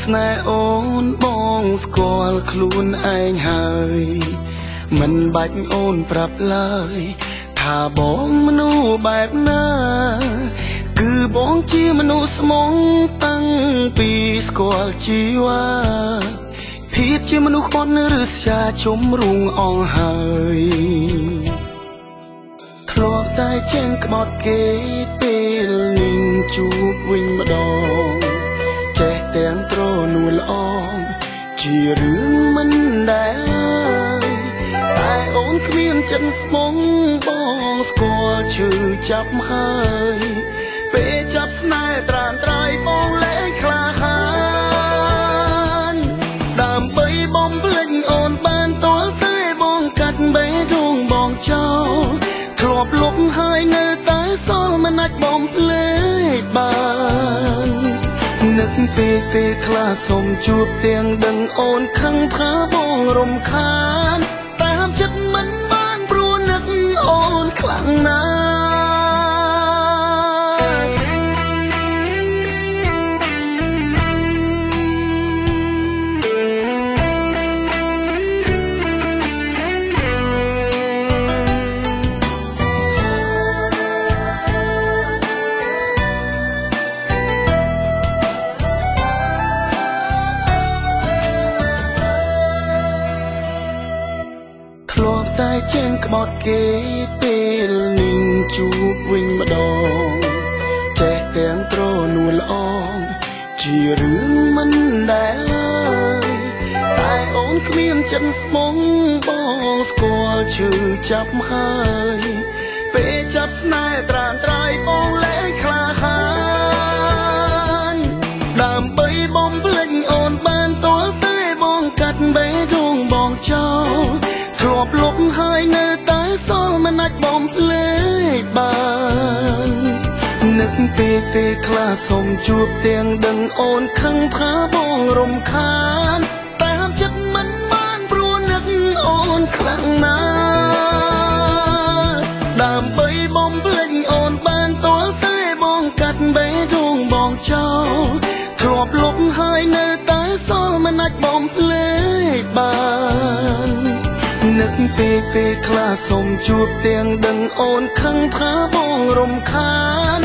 ស្នេហ៍អូនបងស្គាល់ខ្លួនឯងហើយមិនបាច់អូនប្រាប់ឡើយថាបងមនុស្សបែបណាគឺបងជាមនុស្សស្មងតាំងពីស្គាល់ជីវ៉ាភាពជាមនុស្សคนឬស្យាជំរុងអងហើយធ្លាប់តែចេញក្បត់គេពេលនឹងជួបវិញម្ដងចេះទាំងត្រនួលល្អជារឿងមិនដែលតែអូនគ្មានចិត្តស្មងបងស្គាល់ឈឺចាប់ហើយពេលចាប់ស្នេហ៍ត្រានត្រៃបងលែងក្លាហានដើម្បីបំភ្លេចអូនបានតលតែបងកាត់បេះដូងបងចោលធ្លាប់លុបហើយនៅតែសល់មិនអាចបំភ្លេចបាននឹកពេលខ្លះសុំជួបទាំងដឹងអូនខឹងថាបងរំខានតាមចិត្តមិនបានព្រោះនឹកអូនខ្លាំងណាស់តែចេញក្បត់គេពេលនឹងជួបវិញម្ដងចេះទាំងត្រនួលល្អជារឿងមិនដែលតែអូនគ្មានចិត្តស្មងបងស្គាល់ឈឺចាប់ហើយពេលចាប់ស្នេហ៍ត្រានត្រៃបងលែងក្លាហានដើម្បីបំភ្លេចអូនបានតលតែបងកាត់បេះដូងបងចោលធ្លាប់លុបហើយនៅតែសល់មិនអាចបំភ្លេចបាននឹកពេលខ្លះសុំជួបទាំងដឹងអូនខឹងថាបងរំខានតាមចិត្តមិនបានព្រោះនឹកអូនខ្លាំងណាស់ដើម្បីបំភ្លេចអូនបានតលតែបងកាត់បេះដូងបងចោលធ្លាប់លុបហើយនៅតែសល់មិនអាចបំភ្លេចបាននឹកពេលខ្លះសុំជួបទាំងដឹងអូនខឹងថាបងរំខាន